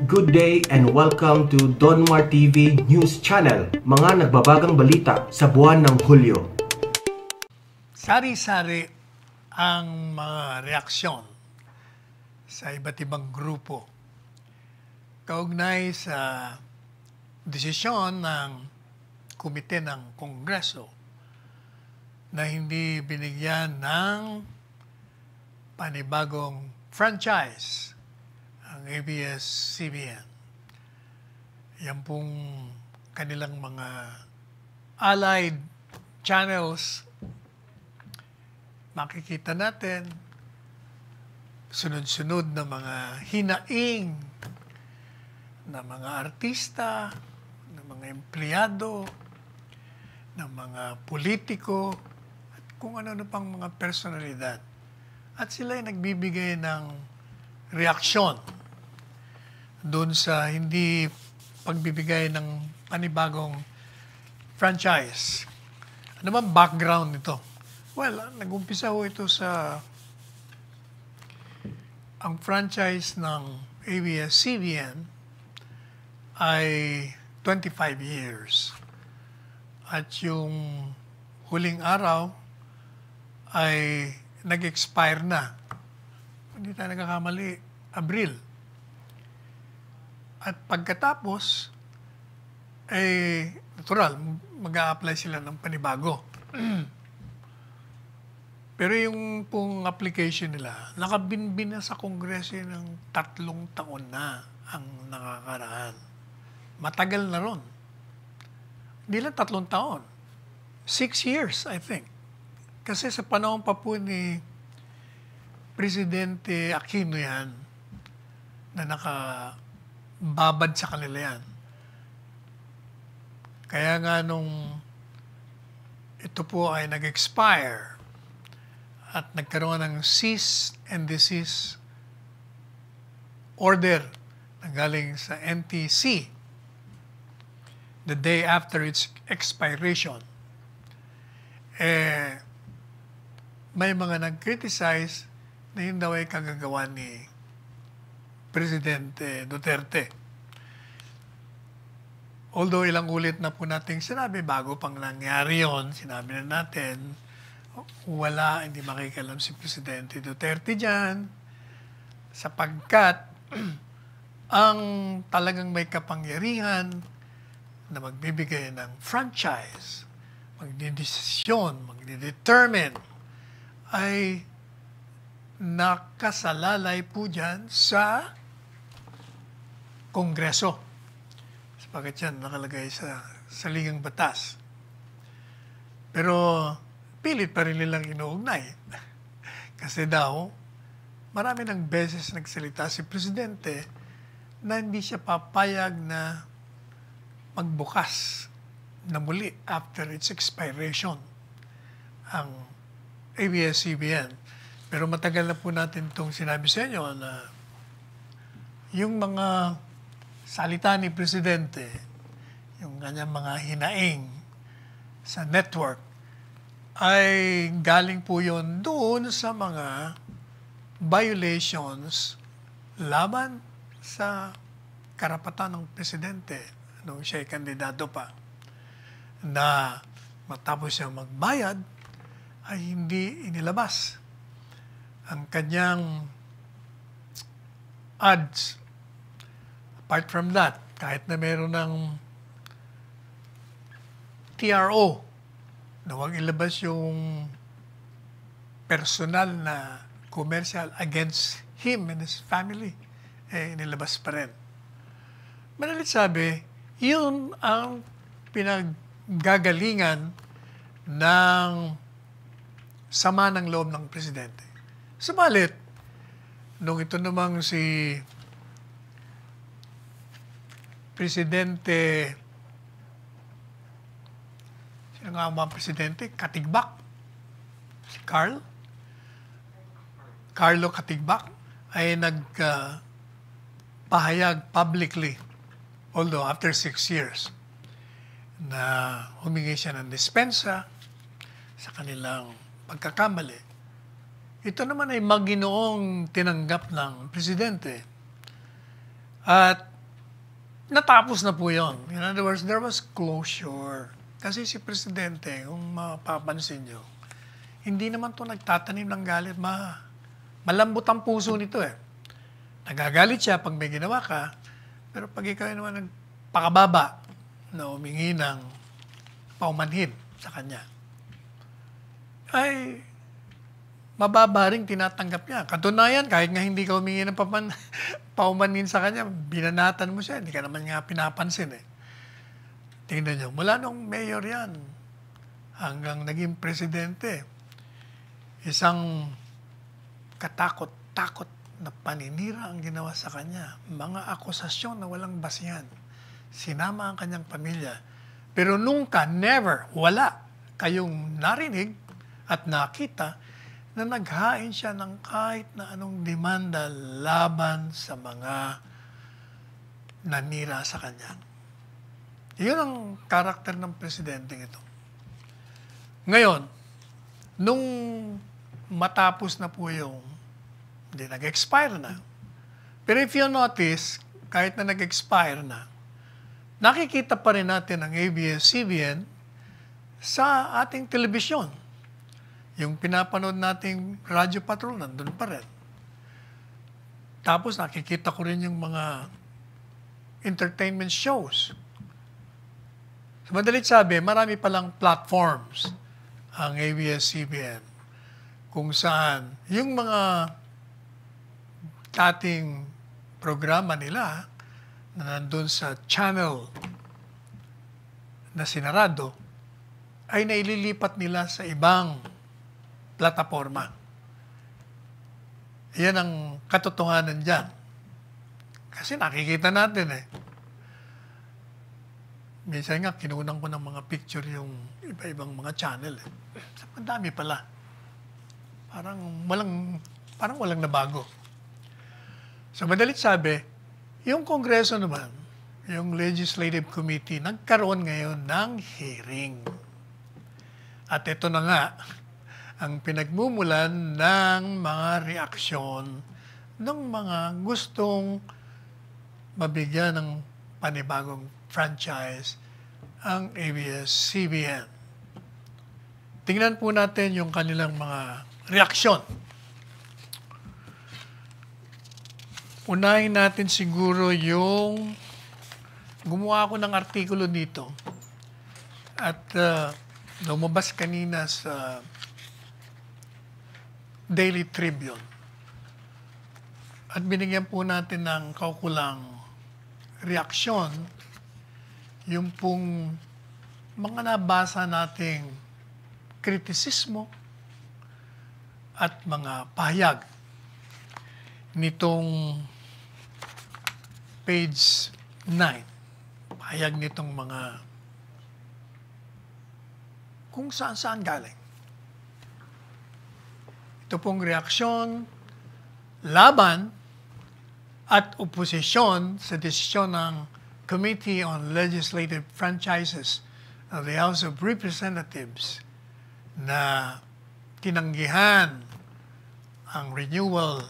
Good day and welcome to Donmar TV News Channel, mga nagbabagang balita sa buwan ng Hulyo. Sari-sari ang mga reaksyon sa iba't ibang grupo kaugnay sa desisyon ng komite ng Kongreso na hindi binigyan ng panibagong franchise ang ABS-CBN. Yan pong kanilang mga allied channels, makikita natin sunod-sunod na mga hinaing na mga artista, na mga empleyado, ng mga politiko, at kung ano-ano pang mga personalidad. At sila ay nagbibigay ng reaksyon doon sa hindi pagbibigay ng panibagong franchise. Ano ba background nito? Well, nag-umpisa ho ito sa ang franchise ng ABS-CBN ay 25 years. At yung huling araw ay nag-expire na. Hindi tayo nagkakamali, Abril. At pagkatapos, natural, mag-a-apply sila ng panibago. Pero yung pong application nila, nakabinbin na sa Kongreso ng 3 taon na ang nakakaraan. Matagal na ron. Hindi lang 3 taon. 6 years, I think. Kasi sa panahon pa po ni Presidente Aquino yan, na nakababad sa kanila yan. Kaya nga nung ito po ay nag-expire at nagkaroon ng cease and desist order na galing sa NTC the day after its expiration, may mga nag-criticize na yun daw ay kagagawa ni Presidente Duterte. Although ilang ulit na po nating sinabi, bago pang nangyari yun, sinabi na natin, hindi makikialam si Presidente Duterte dyan, sapagkat ang talagang may kapangyarihan na magbibigay ng franchise, magdidesisyon, magdidetermine, ay nakasalalay po dyan sa Kongreso. Sapagkat yan nakalagay sa saligang batas. Pero pilit pa rin nilang inuugnay. Kasi daw, marami ng beses nagsalita si Presidente na hindi siya papayag na magbukas na muli after its expiration ang ABS-CBN. Pero matagal na po natin itong sinabi sa inyo na yung mga salita ni Presidente, yung kanyang mga hinaing sa network, ay galing po yun doon sa mga violations laban sa karapatan ng Presidente nung siya ay kandidato pa, na matapos siya magbayad ay hindi inilabas ang kanyang ads. Apart from that, kahit na meron ng TRO na huwag ilabas yung personal na commercial against him and his family, inilabas pa rin. Manalit sabi, yun ang pinaggagalingan ng sama ng loob ng Presidente. Subalit, nung ito namang si Presidente, sino nga ang mga Presidente? Katigbak. Si Carlo Katigbak ay nagpahayag publicly, although after 6 years, na humingi siya ng dispensa sa kanilang pagkakamali. Ito naman ay maginoong tinanggap ng Presidente. At natapos na po yun. In other words, there was closure. Kasi si Presidente, kung mapapansin nyo, hindi naman to nagtatanim ng galit. Malambot ang puso nito eh. Nagagalit siya pag may ginawa ka, pero pag ikaw naman nagpakababa na humingi ng paumanhin sa kanya, ay mababa rin tinatanggap niya. Katunayan, kahit nga hindi ka humingi ng paumanhin sa kanya, binanatan mo siya, hindi ka naman nga pinapansin eh. Tingnan nyo, mula nung mayor yan, hanggang naging presidente, isang katakot-takot na paninira ang ginawa sa kanya. Mga akusasyon na walang basihan. Sinama ang kanyang pamilya. Pero nunca, never, wala kayong narinig at nakita na naghain siya ng kahit na anong demanda laban sa mga nanira sa kanya. Iyon ang karakter ng presidente ito. Ngayon, nung matapos na po yung, hindi, nag-expire na. Pero if you notice, kahit na nag-expire na, nakikita pa rin natin ang ABS-CBN sa ating telebisyon. Yung pinapanood nating Radyo Patrol, nandun pa rin. Tapos nakikita ko rin yung mga entertainment shows. So, madalit sabi, marami palang platforms ang ABS-CBN kung saan yung mga dating programa nila na nandun sa channel na sinarado ay naililipat nila sa ibang plataforma. Yan ang katotohanan dyan. Kasi nakikita natin eh. Minsan nga, kinunan ko ng mga picture yung iba-ibang mga channel. Eh. Madami pala. Parang walang nabago. So, madalit sabi, yung Kongreso naman, yung Legislative Committee, nagkaroon ngayon ng hearing. At ito na nga, ang pinagmumulan ng mga reaksyon ng mga gustong mabigyan ng panibagong franchise ang ABS-CBN. Tingnan po natin yung kanilang mga reaksyon. Unahin natin siguro yung gumawa ako ng artikulo dito at lumabas kanina sa Daily Tribune. At binigyan po natin ng kaukulang reaksyon yung pong mga nabasa nating kritisismo at mga pahayag nitong page 9. Pahayag nitong mga kung saan-saan galing. Ito pong reaksyon, laban at oposisyon sa desisyon ng Committee on Legislative Franchises of the House of Representatives na tinanggihan ang renewal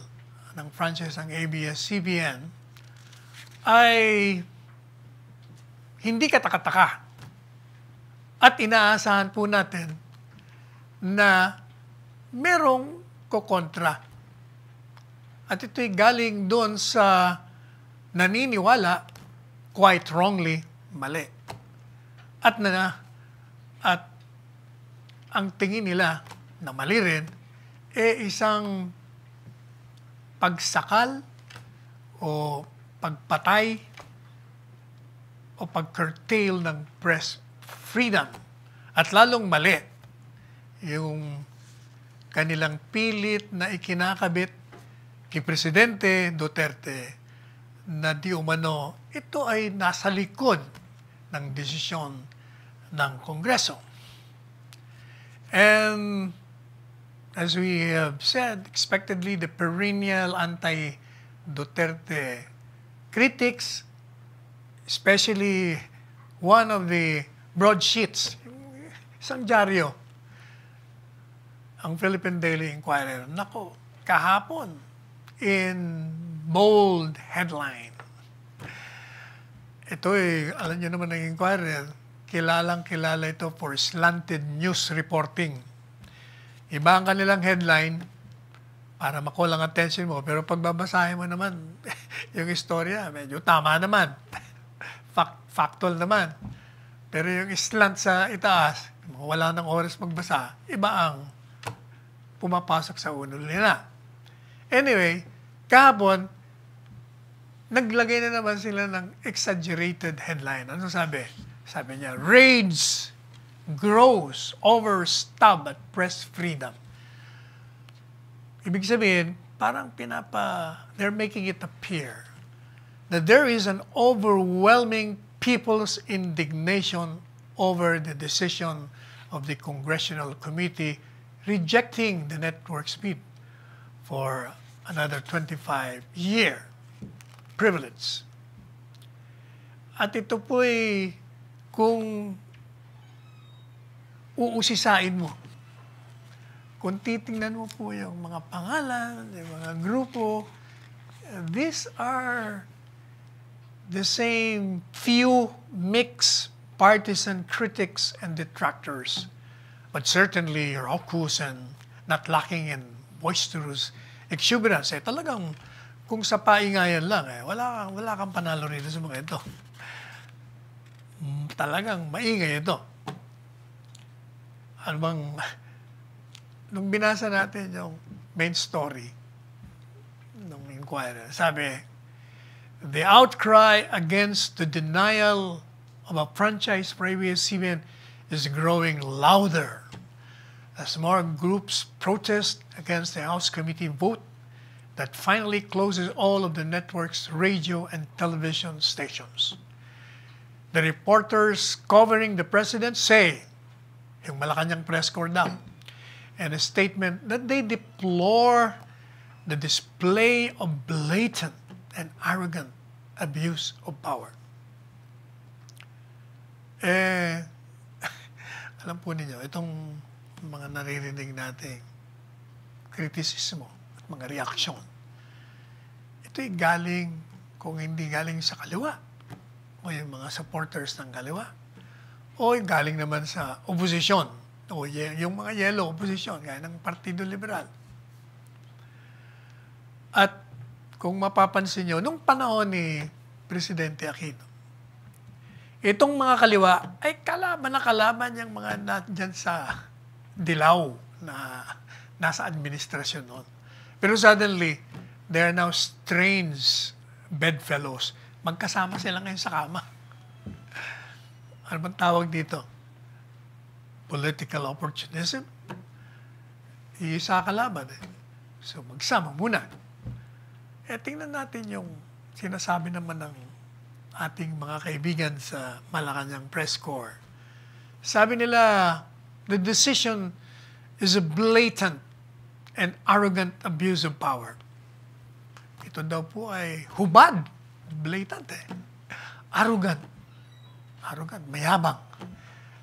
ng franchise ng ABS-CBN ay hindi katakataka. At inaasahan po natin na merong kokontra. At ito'y galing doon sa naniniwala, quite wrongly, mali. At ang tingin nila na mali rin, isang pagsakal o pagpatay o pag-curtail ng press freedom. At lalong mali yung kanilang pilit na ikinakabit kay Presidente Duterte na di umano ito ay nasa likod ng desisyon ng Kongreso. And as we have said, expectedly the perennial anti-Duterte critics, especially one of the broadsheets, isang dyaryo, ang Philippine Daily Inquirer, nako, kahapon, in bold headline, ito alam niyo naman ng Inquirer, kilalang-kilala ito for slanted news reporting. Iba ang kanilang headline para makulang attention mo, pero pag babasahin mo naman, yung istorya, medyo tama naman. Factual naman. Pero yung slant sa itaas, wala ng oras magbasa, iba ang pumapasok sa ulo nila. Anyway, kahapon, naglagay na naman sila ng exaggerated headline. Ano sabi? Sabi niya, rage grows over stab at press freedom. Ibig sabihin, parang they're making it appear that there is an overwhelming people's indignation over the decision of the Congressional Committee rejecting the network's bid for another 25-year privilege. At ito po'y kung uusisain mo, kung titingnan mo po yung mga pangalan, yung mga grupo, these are the same few mixed partisan critics and detractors, but certainly raucous and not lacking in boisterous exuberance. Talagang kung sa paingayan lang, wala kang panalo rito sa mga ito. Talagang maingay ito. Ano bang, nung binasa natin yung main story ng Inquirer, sabi, the outcry against the denial of a franchise for ABS-CBN is growing louder as more groups protest against the House Committee vote that finally closes all of the network's radio and television stations. The reporters covering the president say, yung Malacanang press corps daw, and a statement that they deplore the display of blatant and arrogant abuse of power. Alam po ninyo, itong mga naririnig nating kritisismo at mga reaksyon, ito'y galing, kung hindi galing sa kaliwa, o yung mga supporters ng kaliwa, o galing naman sa oposisyon, o yung mga yellow oposisyon, gaya ng Partido Liberal. At kung mapapansin nyo, nung panahon ni Presidente Aquino, itong mga kaliwa ay kalaban yung mga nandyan sa dilaw na nasa administrasyon noon. Pero suddenly, they are now strange bedfellows. Magkasama sila ngayon sa kama. Ano bang tawag dito? Political opportunism? Iisa kalaban eh. So magsama muna. Tingnan natin yung sinasabi naman ng ating mga kaibigan sa Malacanang Press Corps. Sabi nila, the decision is a blatant and arrogant abuse of power. Ito daw po ay hubad. Blatant eh. Arrogant, mayabang,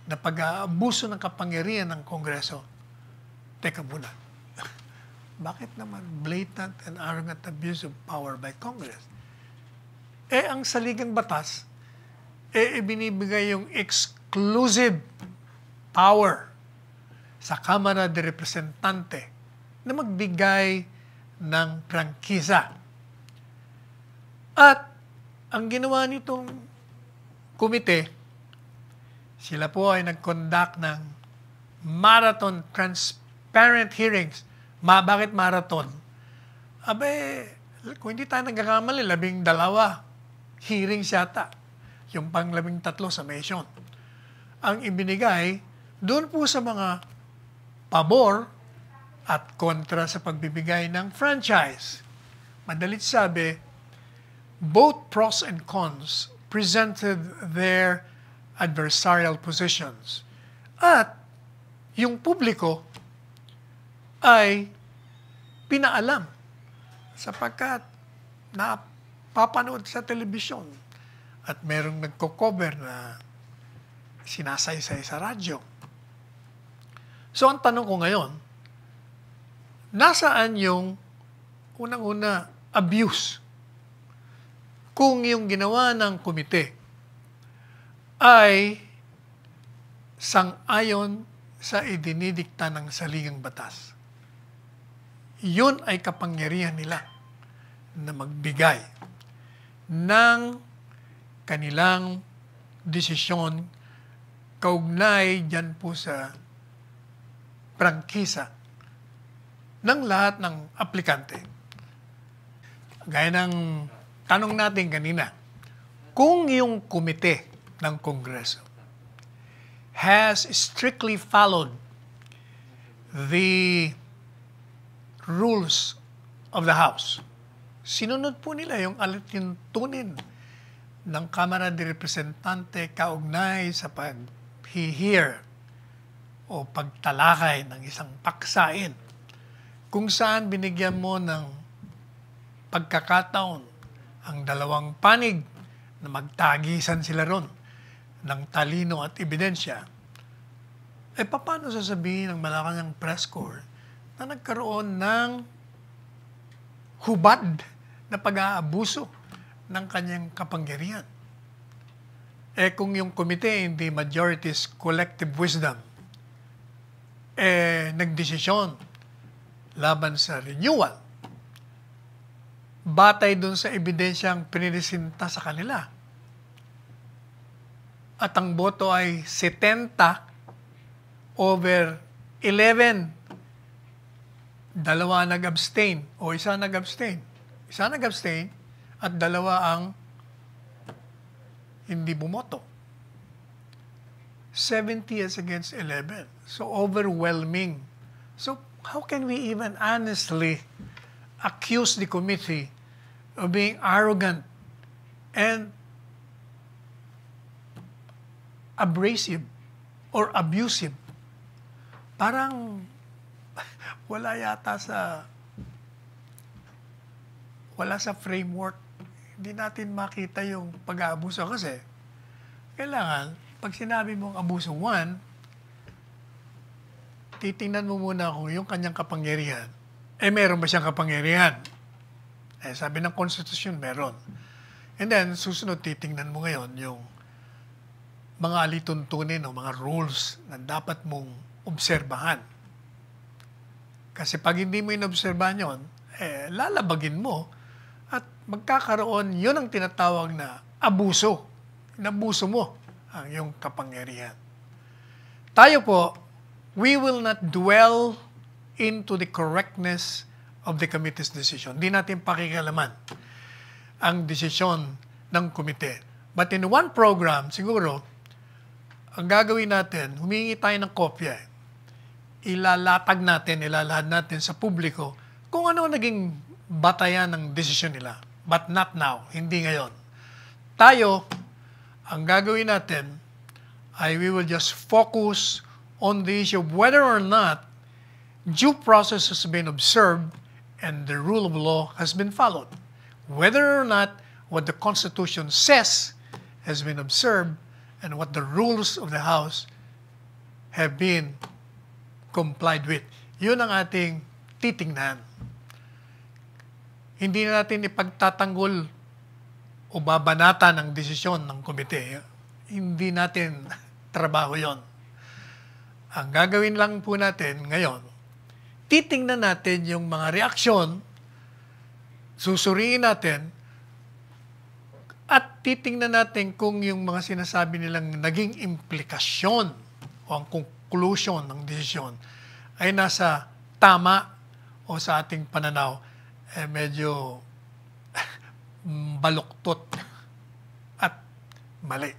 na pag-aabuso ng kapangyarihan ng Kongreso. Teka muna. Bakit naman blatant and arrogant abuse of power by Congress? Ang saligang batas, ibinibigay yung exclusive power sa Kamara de Representante na magbigay ng prangkisa. At ang ginawa nitong komite, sila po ay nag-conduct ng marathon transparent hearings. Bakit marathon? Kung hindi tayo nagkakamali, 12 hearings yata. Yung pang 13 sa mission. Ang ibinigay, doon po sa mga pabor at kontra sa pagbibigay ng franchise. Madalit sabi, both pros and cons presented their adversarial positions. At yung publiko ay pinaalam sapagkat napapanood sa telebisyon at merong nagko-cover na sinasaysay sa radyo. So ang tanong ko ngayon, nasaan yung unang-una abuse? Kung yung ginawa ng komite ay sang-ayon sa idinidikta ng saligang batas. Yun ay kapangyarihan nila na magbigay ng kanilang desisyon kaugnay dyan po sa prangkisa ng lahat ng aplikante. Gaya ng tanong natin kanina, kung yung komite ng Kongreso has strictly followed the rules of the House, sinunod po nila yung alituntunin ng Kamara de Representante kaugnay sa pag-hear o pagtalakay ng isang paksain kung saan binigyan mo ng pagkakataon ang dalawang panig na magtagisan sila ron ng talino at ebidensya, eh paano sasabihin ng Malacanang Press Corps na nagkaroon ng hubad na pag-aabuso ng kanyang kapangyarihan? Eh kung yung komite hindi majority's collective wisdom, nagdesisyon laban sa renewal, batay dun sa ebidensyang piniresinta sa kanila, at ang boto ay 70 over 11, dalawa nag-abstain o isa nag-abstain. Isa nag-abstain at dalawa ang hindi bumoto. 70 is against 11. So overwhelming. So how can we even honestly accuse the committee of being arrogant and abrasive or abusive? Parang wala yata wala sa framework. Hindi natin makita yung pag-aabuso kasi kailangan, pag sinabi mong abuso 1, titingnan mo muna kung yung kanyang kapangyarihan, meron ba siyang kapangyarihan? Sabi ng konstitusyon, meron. And then, susunod, titingnan mo ngayon yung mga alituntunin o mga rules na dapat mong obserbahan. Kasi pag hindi mo inobserbahan yun, lalabagin mo at magkakaroon, yun ang tinatawag na abuso. Inabuso mo ang iyong kapangyarihan. Tayo po, we will not dwell into the correctness of the committee's decision. Hindi natin pakikalaman ang desisyon ng komite. But in one program, siguro, ang gagawin natin, humingi tayo ng kopya. Ilalatag natin, ilalahad natin sa publiko kung ano naging batayan ng desisyon nila. But not now, hindi ngayon. Tayo, ang gagawin natin ay we will just focus on the issue of whether or not due process has been observed and the rule of law has been followed. Whether or not what the Constitution says has been observed and what the rules of the House have been complied with. Yun ang ating titingnan. Hindi na natin ipagtatanggol o babanatan ang desisyon ng komite. Hindi natin trabaho yon. Ang gagawin lang po natin ngayon, titingnan natin yung mga reaksyon, susuriin natin, at titingnan natin kung yung mga sinasabi nilang naging implikasyon o ang conclusion ng desisyon ay nasa tama o sa ating pananaw medyo baluktot at mali.